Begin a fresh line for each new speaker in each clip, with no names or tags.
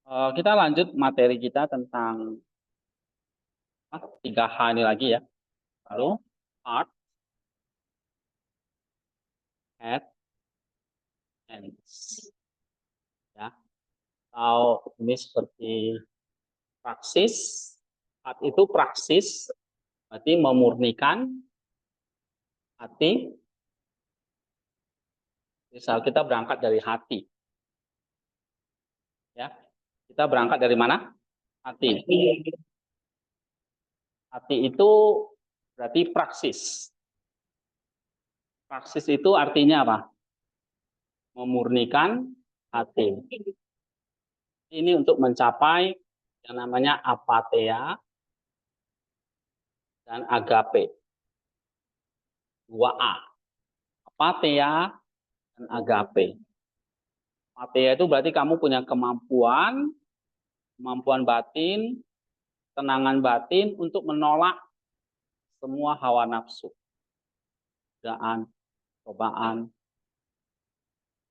Kita lanjut materi kita tentang 3H ini lagi ya. Lalu heart, head, hands. Ya. Atau ini seperti praksis. Heart itu praksis, berarti memurnikan hati. Misal kita berangkat dari hati. Ya. Kita berangkat dari mana? Hati. Hati itu berarti praksis. Praksis itu artinya apa? Memurnikan hati. Ini untuk mencapai yang namanya apatheia dan agape. 2A. Apatheia dan agape. Apatheia itu berarti kamu punya kemampuan batin, tenangan batin untuk menolak semua hawa nafsu. Godaan, cobaan,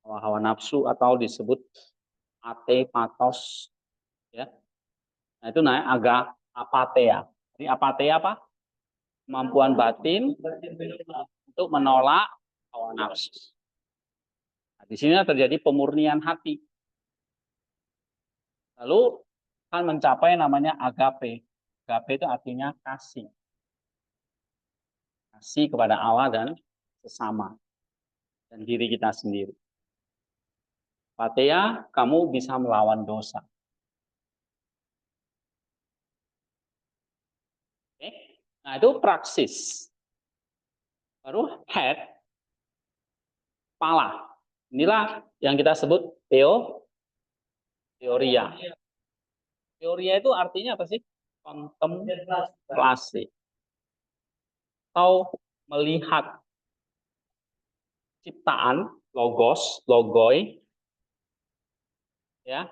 hawa nafsu atau disebut pathos. Ya. Nah, itu namanya apatheia. Jadi apatheia apa? Kemampuan batin untuk menolak hawa nafsu. Nah, di sini terjadi pemurnian hati. Lalu akan mencapai namanya agape. Agape itu artinya kasih. Kasih kepada Allah dan sesama. Dan diri kita sendiri. Apatheia, kamu bisa melawan dosa. Oke? Nah, itu praksis. Baru head, kepala. Inilah yang kita sebut teoria. Teoria itu artinya apa sih? Kontemplasi. Atau melihat ciptaan, logoi, ya,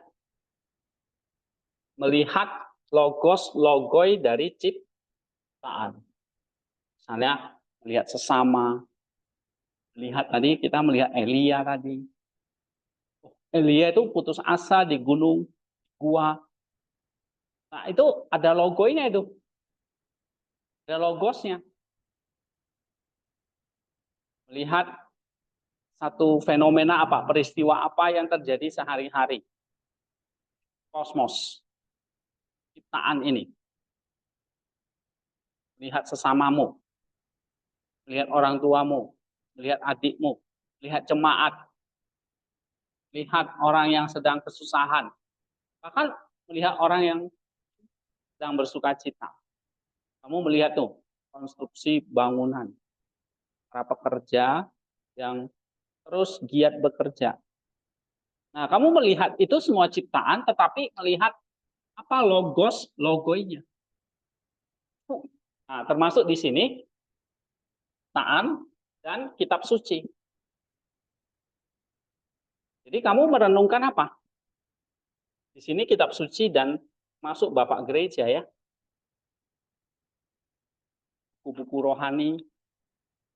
melihat logoi dari ciptaan. Misalnya melihat sesama, kita melihat Elia tadi. Elia itu putus asa di gunung gua. Nah, itu ada logonya itu. Ada logosnya. Melihat satu fenomena apa, peristiwa apa yang terjadi sehari-hari. Kosmos. Ciptaan ini. Lihat sesamamu. Lihat orang tuamu. Lihat adikmu. Lihat jemaat. Lihat orang yang sedang kesusahan. Bahkan melihat orang yang sedang bersuka cita. Kamu melihat tuh konstruksi bangunan. Para pekerja yang terus giat bekerja. Nah, kamu melihat itu semua ciptaan, tetapi melihat apa logonya. Nah, termasuk di sini ciptaan dan kitab suci. Jadi kamu merenungkan apa? Di sini kitab suci dan masuk Bapak Gereja ya. Buku-buku rohani.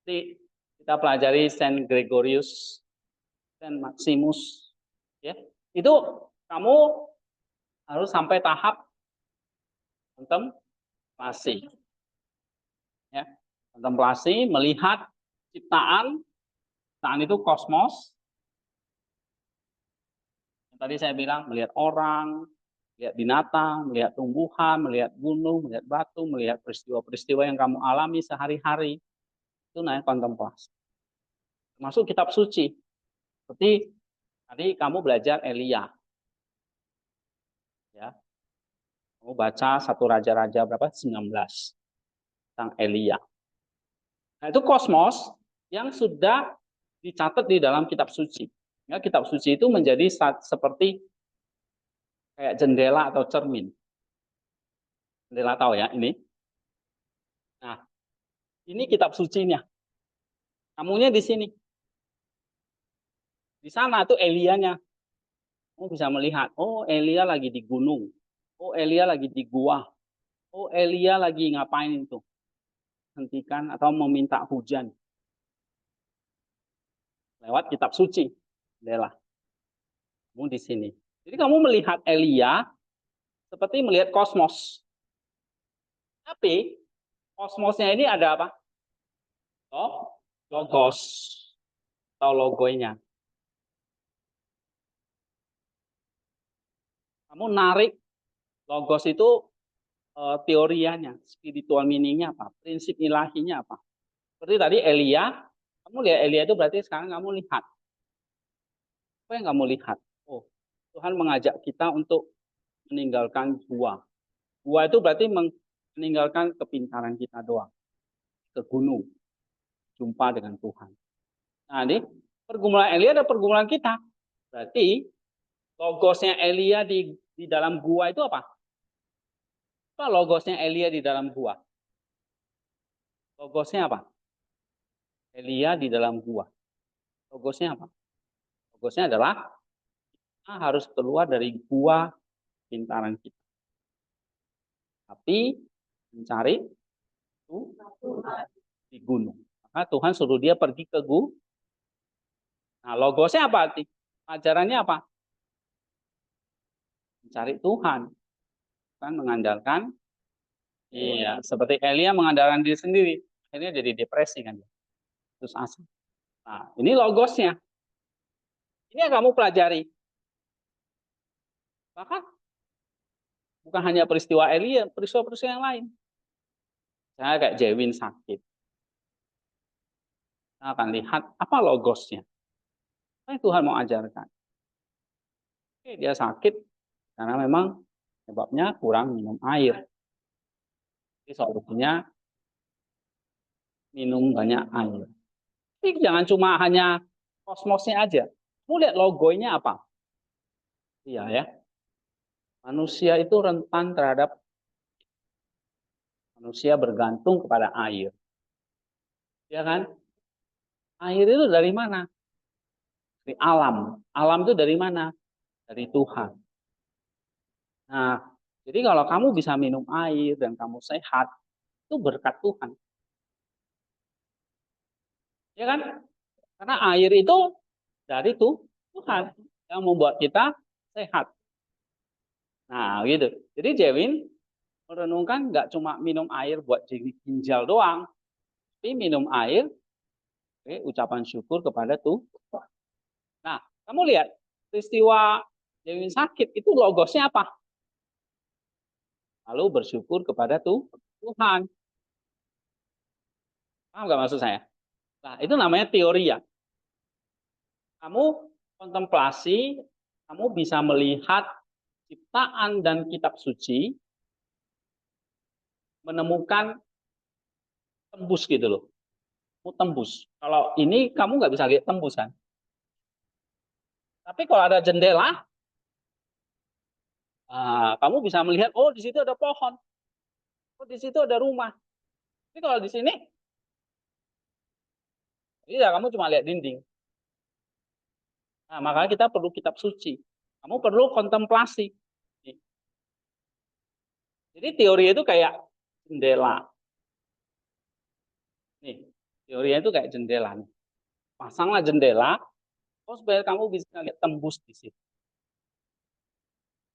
Jadi kita pelajari Saint Gregorius, Saint Maximus. Ya. Itu kamu harus sampai tahap kontemplasi. Ya. Kontemplasi, melihat ciptaan itu kosmos. Yang tadi saya bilang, melihat orang, melihat binatang, melihat tumbuhan, melihat gunung, melihat batu, melihat peristiwa-peristiwa yang kamu alami sehari-hari. Itu namanya kontemplasi. Termasuk kitab suci. Seperti tadi kamu belajar Elia. Ya. Kamu baca 1 Raja-Raja berapa? 19. Tentang Elia. Nah, itu kosmos yang sudah dicatat di dalam kitab suci. Ya, kitab suci itu menjadi seperti kayak jendela atau cermin. Jendela tahu ya ini. Nah, ini kitab sucinya. Kamunya di sini. Di sana tuh Elianya. Kamu bisa melihat, oh Elia lagi di gunung. Oh Elia lagi di gua. Oh Elia lagi ngapain itu? Hentikan atau meminta hujan. Lewat kitab suci. Jendela. Kamu di sini. Jadi kamu melihat Elia seperti melihat kosmos. Tapi kosmosnya ini ada apa? Oh, logos atau logonya. Kamu narik logos itu teorianya, spiritual meaningnya apa, prinsip ilahinya apa. Seperti tadi Elia, kamu lihat Elia itu berarti sekarang kamu lihat. Apa yang kamu lihat? Oh, Tuhan mengajak kita untuk meninggalkan gua. Gua itu berarti meninggalkan kepintaran kita doang. Ke gunung, jumpa dengan Tuhan. Nah, ini pergumulan Elia ada pergumulan kita. Berarti logosnya Elia di dalam gua itu apa? Apa logosnya Elia di dalam gua? Logosnya apa? Elia di dalam gua. Logosnya apa? Logosnya adalah kita harus keluar dari gua pintaran kita. Tapi mencari itu di gunung. Maka Tuhan suruh dia pergi ke gunung. Nah, logosnya apa? Ajarannya apa? Mencari Tuhan. Kan mengandalkan, iya, seperti Elia mengandalkan diri sendiri. Akhirnya jadi depresi kan. Terus asa. Nah, ini logosnya. Ini yang kamu pelajari. Bahkan bukan hanya peristiwa Elia, peristiwa-peristiwa yang lain. Saya kayak Jewin sakit. Kita akan lihat apa logosnya. Apa yang Tuhan mau ajarkan. Oke, dia sakit karena memang sebabnya kurang minum air. Jadi solusinya minum banyak air. Tapi jangan cuma hanya kosmosnya aja. Kamu lihat logonya apa? Iya ya. Manusia itu rentan terhadap manusia bergantung kepada air. Ya kan? Air itu dari mana? Dari alam. Alam itu dari mana? Dari Tuhan. Nah, jadi kalau kamu bisa minum air dan kamu sehat, itu berkat Tuhan. Ya kan? Karena air itu dari Tuhan yang membuat kita sehat. Nah, gitu. Jadi Jewin merenungkan nggak cuma minum air buat jadi ginjal doang, tapi minum air, ucapan syukur kepada Tuhan. Nah, kamu lihat peristiwa Jewin sakit itu logosnya apa? Lalu bersyukur kepada Tuhan. Paham nggak maksud saya? Nah, itu namanya teori ya. Kamu kontemplasi, kamu bisa melihat ciptaan dan kitab suci, menemukan tembus gitu loh. Tembus. Kalau ini kamu nggak bisa lihat tembus kan. Tapi kalau ada jendela, kamu bisa melihat, oh di situ ada pohon, oh di situ ada rumah. Tapi kalau di sini, ya kamu cuma lihat dinding. Nah, makanya kita perlu kitab suci. Kamu perlu kontemplasi. Jadi teori itu kayak jendela. Nih, teorinya itu kayak jendela. Nih. Pasanglah jendela, oh, supaya kamu bisa lihat tembus di situ.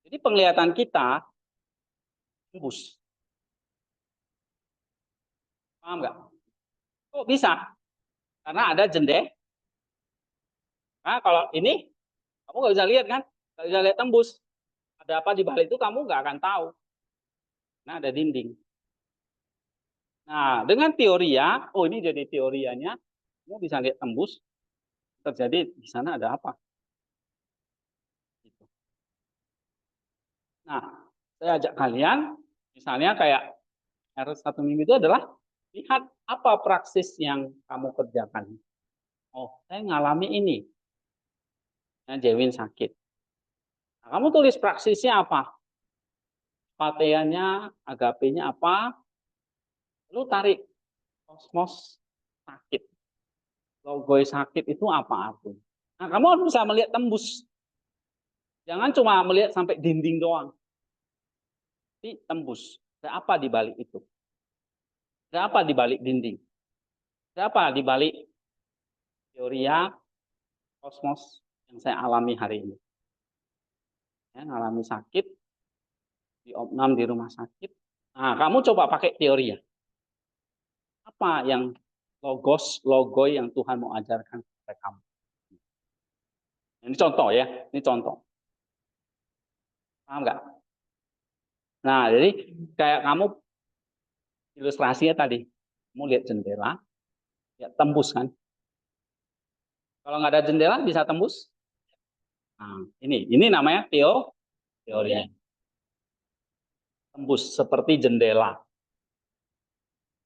Jadi penglihatan kita tembus. Paham nggak? Kok bisa? Karena ada jendela. Nah, kalau ini, kamu nggak bisa lihat kan? Nggak bisa lihat tembus. Ada apa di balik itu kamu nggak akan tahu. Nah, ada dinding. Nah, dengan teoria, oh ini jadi teorianya, kamu bisa lihat tembus, terjadi di sana ada apa. Gitu. Nah, saya ajak kalian, misalnya kayak R1 minggu itu adalah lihat apa praksis yang kamu kerjakan. Oh, saya ngalami ini. Nah, Jewin sakit. Nah, kamu tulis praksisnya apa? Pateiannya, agapenya apa? Lalu tarik kosmos sakit. Logoi sakit itu apa artinya? Nah, kamu harus bisa melihat tembus. Jangan cuma melihat sampai dinding doang. Tapi tembus. Ada apa di balik itu? Ada apa di balik dinding? Ada apa di balik teoria kosmos yang saya alami hari ini? ya, ngalami sakit, diopnam di rumah sakit. Nah, kamu coba pakai teori ya. Apa yang logo yang Tuhan mau ajarkan kepada kamu? Ini contoh ya, ini contoh. Paham nggak? Nah, jadi kayak kamu ilustrasinya tadi, kamu lihat jendela, ya tembus kan? Kalau nggak ada jendela bisa tembus? Nah, ini namanya teori. Tembus seperti jendela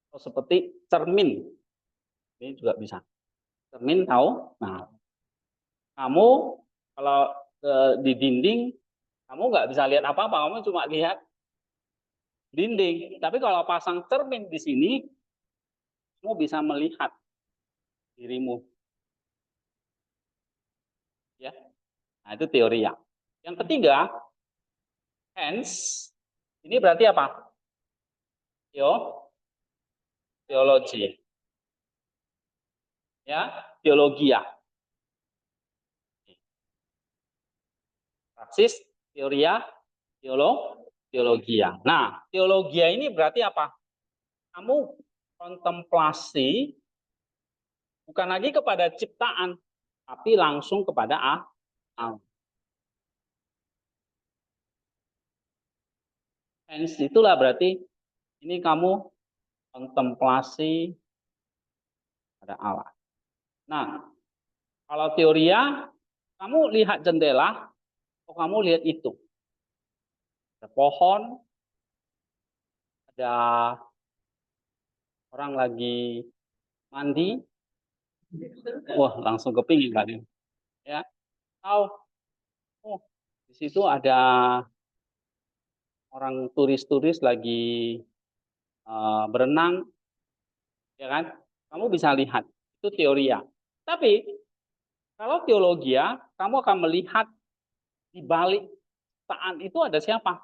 atau seperti cermin. Ini juga bisa. Cermin tahu? Nah, kamu kalau di dinding, kamu nggak bisa lihat apa-apa, kamu cuma lihat dinding. Tapi kalau pasang cermin di sini, kamu bisa melihat dirimu. Ya, nah itu teori ya. Yang ketiga, hence, ini berarti apa? Teologi. Ya, teologi ya. Praksis, teoria, teologia. Nah, teologia ini berarti apa? Kamu kontemplasi bukan lagi kepada ciptaan, tapi langsung kepada Allah. Hence itulah berarti ini kamu kontemplasi pada Allah. Nah, kalau teoria, kamu lihat jendela, atau kamu lihat itu. Ada pohon, ada orang lagi mandi, wah langsung kepingin kan ya. Tahu, oh di situ ada orang turis-turis lagi berenang, ya kan? Kamu bisa lihat itu teoria. Tapi kalau teologi ya, kamu akan melihat di balik ciptaan itu ada siapa?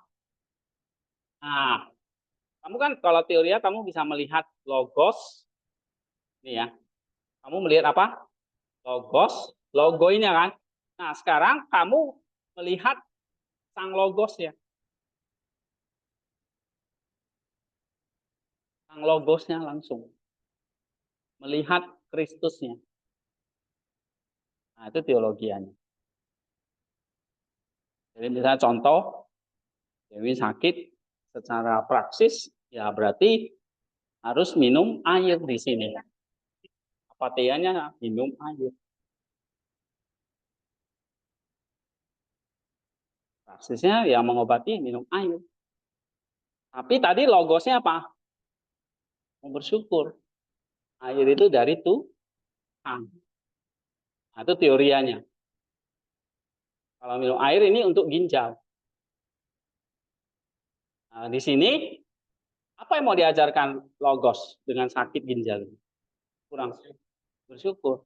Nah, kamu kan kalau teoria kamu bisa melihat logos, nih ya. Kamu melihat apa? Logos, logonya kan. Nah, sekarang kamu melihat sang logos ya. Sang logosnya langsung. Melihat Kristusnya. Nah, itu teologianya. Jadi misalnya contoh, Dewi sakit secara praksis, ya berarti harus minum air di sini. Apatianya minum air. Praksisnya ya mengobati minum air. Tapi tadi logosnya apa? Mau bersyukur. Air itu dari Tuhan. Nah, itu teorianya. Kalau minum air ini untuk ginjal. Nah, di sini apa yang mau diajarkan logos dengan sakit ginjal? Kurang bersyukur.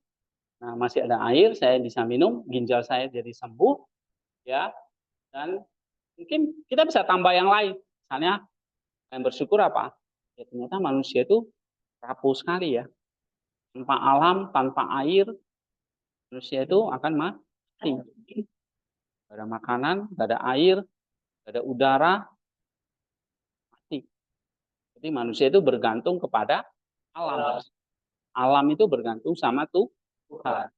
Nah, masih ada air, saya bisa minum, ginjal saya jadi sembuh, ya. Dan mungkin kita bisa tambah yang lain. Misalnya, yang bersyukur apa? Ya, ternyata manusia itu rapuh sekali ya. Tanpa alam, tanpa air, manusia itu akan mati. Gak ada makanan, gak ada air, gak ada udara, mati. Jadi manusia itu bergantung kepada alam. Alam itu bergantung sama Tuhan.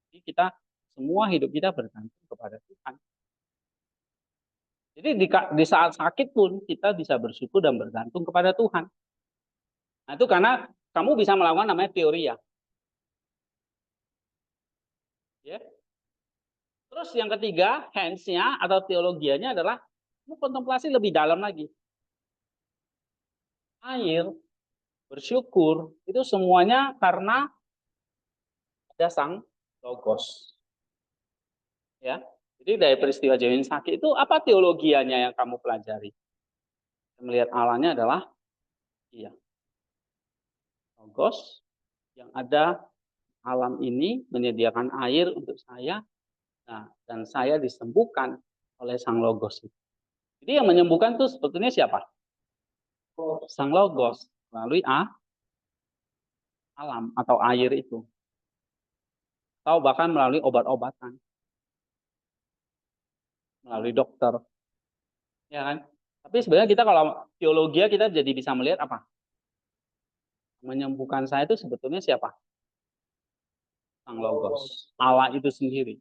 Jadi kita semua hidup kita bergantung kepada Tuhan. Jadi di saat sakit pun kita bisa bersyukur dan bergantung kepada Tuhan. Nah, itu karena kamu bisa melakukan namanya teori ya. Ya. Terus yang ketiga, hence-nya atau teologianya adalah kamu kontemplasi lebih dalam lagi. Air, bersyukur, itu semuanya karena ada sang logos. Ya. Jadi dari peristiwa Dewi sakit itu apa teologianya yang kamu pelajari? Melihat Allahnya adalah iya, logos yang ada alam ini menyediakan air untuk saya. Nah, dan saya disembuhkan oleh sang logos. Jadi yang menyembuhkan itu sebetulnya siapa? Sang logos melalui alam atau air itu. Atau bahkan melalui obat-obatan. melalui dokter, ya kan? Tapi sebenarnya kita kalau teologi kita jadi bisa melihat apa? Menyembuhkan saya itu sebetulnya siapa? Sang Logos, Allah itu sendiri.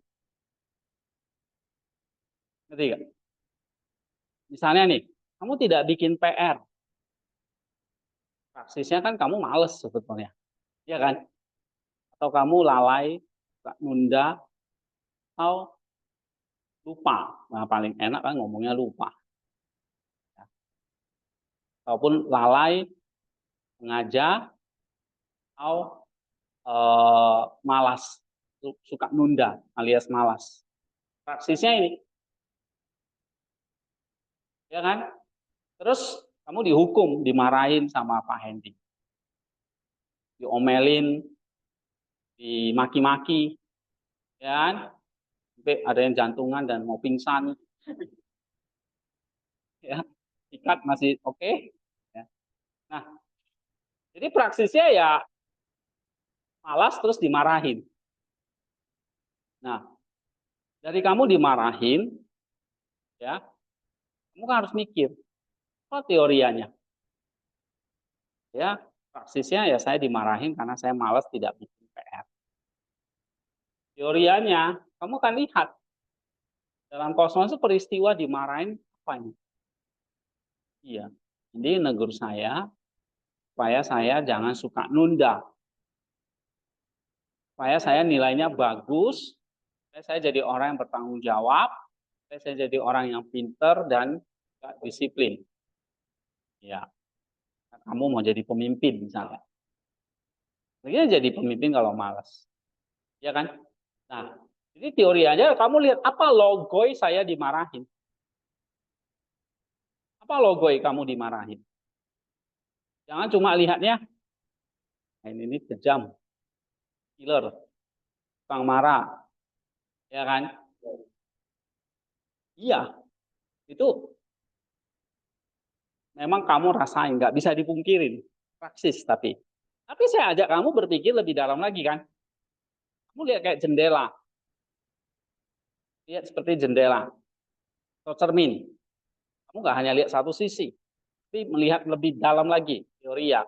Ngerti gak? Misalnya nih, kamu tidak bikin PR, praksisnya kan kamu males sebetulnya, ya kan? Atau kamu lalai, nunda, atau lupa. Nah, paling enak kan ngomongnya lupa. Ataupun lalai, sengaja, atau malas, suka nunda alias malas. Praksisnya ini, ya kan? Terus kamu dihukum, dimarahin sama Pak Hendy, diomelin, dimaki-maki, ya kan? Sampai ada yang jantungan dan mau pingsan, ya. Ikat masih oke, okay. Ya. Nah, jadi praksisnya ya malas terus dimarahin. Nah, dari kamu dimarahin, ya, kamu kan harus mikir, apa teorianya? Ya, praksisnya ya saya dimarahin karena saya malas tidak bikin PR. Teorianya, kamu kan lihat dalam kosmos itu peristiwa dimarahin apa ini? Iya, ini negur saya supaya saya jangan suka nunda, supaya saya nilainya bagus, supaya saya jadi orang yang bertanggung jawab, supaya saya jadi orang yang pinter dan disiplin. Ya, kamu mau jadi pemimpin misalnya. Bagaimana jadi pemimpin kalau malas? Ya kan? Nah, jadi teori aja kamu lihat apa logoi saya dimarahin. Apa logoi kamu dimarahin? Jangan cuma lihatnya, nah ini kejam, killer, tukang marah, ya kan? Iya, itu memang kamu rasain, nggak bisa dipungkirin, praksis tapi saya ajak kamu berpikir lebih dalam lagi kan? Kamu lihat kayak jendela, lihat seperti jendela atau cermin. Kamu nggak hanya lihat satu sisi, tapi melihat lebih dalam lagi teori ya.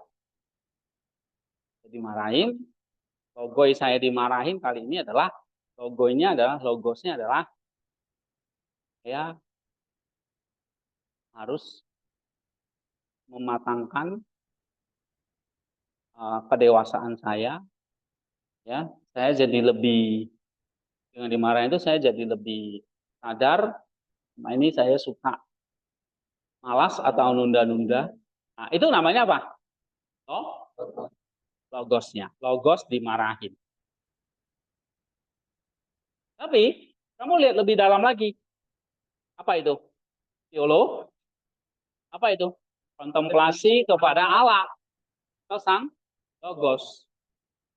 Dimarahin, logoi saya dimarahin kali ini adalah logonya adalah logosnya adalah ya harus mematangkan kedewasaan saya, ya saya jadi lebih dengan dimarahin itu saya jadi lebih sadar. Nah, ini saya suka malas atau nunda-nunda. Nah, itu namanya apa? Oh, logosnya, logos dimarahin. Tapi kamu lihat lebih dalam lagi, apa itu? Teolog, apa itu? Kontemplasi kepada Allah, atau sang logos.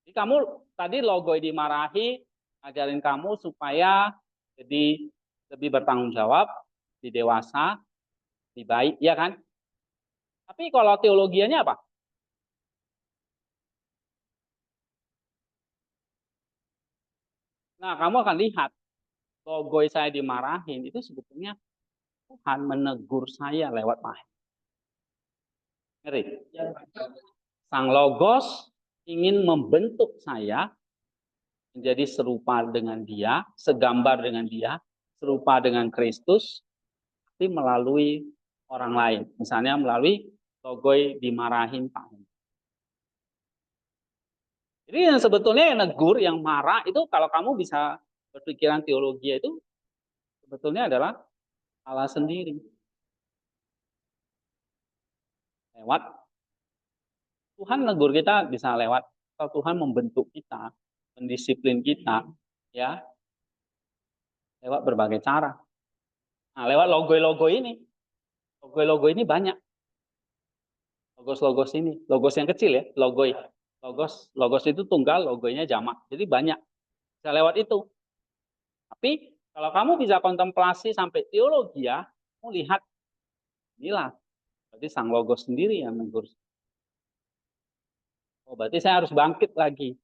Jadi kamu tadi logoi dimarahi, ngajarin kamu supaya jadi lebih bertanggung jawab, lebih dewasa, lebih baik, ya kan? Tapi kalau teologianya apa? Nah, kamu akan lihat logoi saya dimarahin itu sebetulnya Tuhan menegur saya lewat Maha. Ngeri. Sang logos ingin membentuk saya menjadi serupa dengan dia, segambar dengan dia, serupa dengan Kristus, tapi melalui orang lain. Misalnya melalui logoi dimarahin Pak. Jadi yang sebetulnya yang negur, yang marah itu kalau kamu bisa berpikiran teologi itu sebetulnya adalah Allah sendiri. Lewat Tuhan negur kita bisa lewat atau Tuhan membentuk kita, mendisiplin kita, ya lewat berbagai cara. Nah, lewat logo-logo ini, logo-logo ini banyak. Logos-logos ini, logos yang kecil ya, logos itu tunggal, logonya jamak. Jadi banyak. Bisa lewat itu. Tapi kalau kamu bisa kontemplasi sampai teologi ya, kamu lihat inilah. Berarti sang logos sendiri yang menegur. Oh, berarti saya harus bangkit lagi.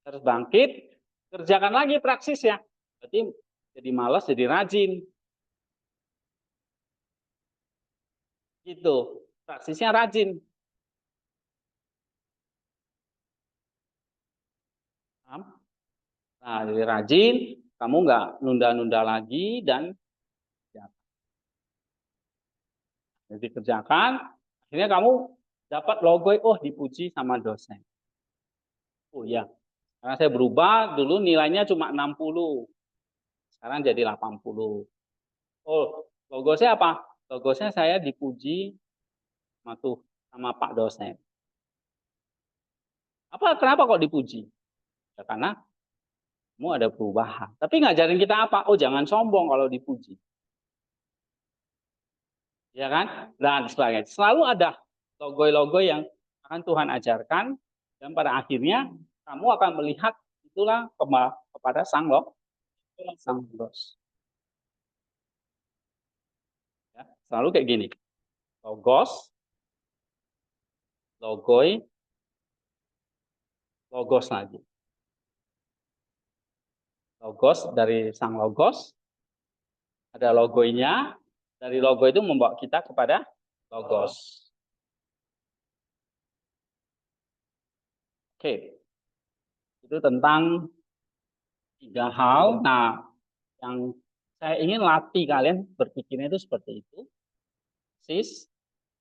Harus bangkit, kerjakan lagi praksis ya. Berarti jadi malas, jadi rajin. Gitu. Praksisnya rajin. Paham? Nah, jadi rajin, kamu nggak nunda-nunda lagi dan ya, jadi kerjakan. Akhirnya kamu dapat logo, oh dipuji sama dosen. Oh ya, karena saya berubah, dulu nilainya cuma 60, sekarang jadi 80. Oh, logo saya apa? Logo saya dipuji sama Pak dosen. Kenapa kok dipuji? Ya, karena kamu ada perubahan. Tapi ngajarin kita apa? Oh, jangan sombong kalau dipuji. Ya kan? Dan sebagainya. Selalu ada logo-logo yang akan Tuhan ajarkan dan pada akhirnya kamu akan melihat itulah kepada sang Logos. Ya, selalu kayak gini. Logos, logoi, logos lagi. Logos dari sang Logos, ada logonya, dari logo itu membawa kita kepada Logos. Oke, itu tentang 3 hal. Nah, yang saya ingin latih kalian berpikirnya itu seperti itu. Sis,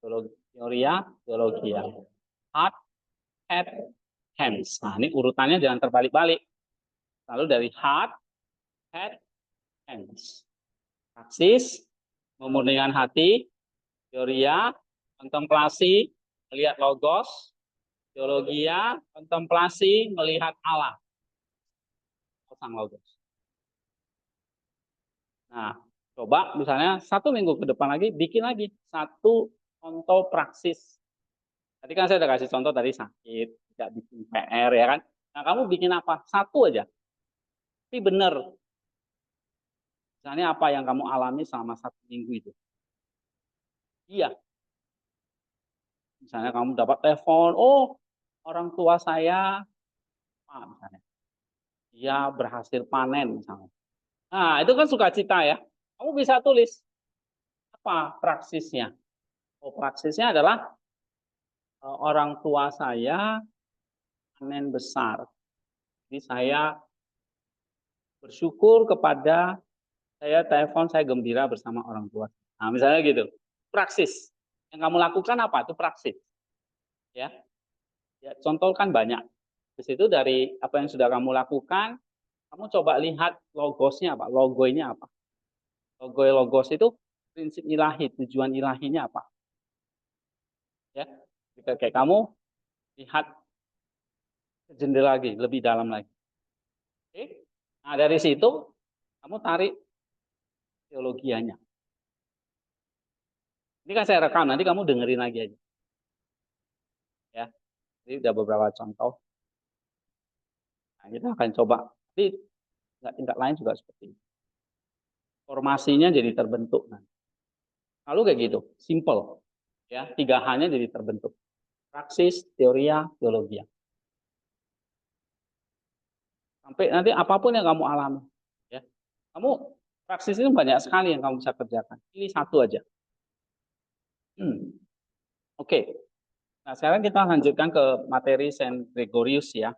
teoria, teologia. Heart, head, hands. Nah, ini urutannya jangan terbalik-balik. Lalu dari heart, head, hands. Praksis, memurnikan hati, teoria, kontemplasi, melihat logos, teologia, kontemplasi, melihat Allah. Sang logos. Nah, coba misalnya 1 minggu ke depan lagi, bikin lagi 1 contoh praksis. Tadi kan saya udah kasih contoh tadi sakit, tidak bikin PR ya kan. Nah, kamu bikin apa? 1 aja. Tapi benar. Misalnya apa yang kamu alami selama 1 minggu itu. Iya. Misalnya kamu dapat telepon, oh orang tua saya, misalnya, dia berhasil panen misalnya. Nah, itu kan sukacita ya. Kamu bisa tulis apa praksisnya. Oh, praksisnya adalah orang tua saya panen besar. Jadi saya bersyukur kepada saya telepon, saya gembira bersama orang tua. Nah, misalnya gitu. Praksis. Yang kamu lakukan apa? Itu praksis. Ya. Ya, contoh kan banyak. Di situ dari apa yang sudah kamu lakukan, kamu coba lihat logosnya apa, logonya apa. Logos itu prinsip ilahi, tujuan ilahinya apa. Ya. Kayak kamu lihat jendela lagi, lebih dalam lagi. Oke. Nah, dari situ kamu tarik teologianya. Ini kan saya rekam, nanti kamu dengerin lagi aja. Ya. Ini udah beberapa contoh. Nah, kita akan coba. Tapi tingkat lain juga seperti itu. Formasinya jadi terbentuk. Nah, lalu kayak gitu, simple. Ya, 3 hanya jadi terbentuk. Praksis, teoria, teologia. Sampai nanti apapun yang kamu alami, ya, kamu praksis itu banyak sekali yang kamu bisa kerjakan. Ini 1 aja. Oke. Nah, sekarang kita lanjutkan ke materi Saint Gregorius ya.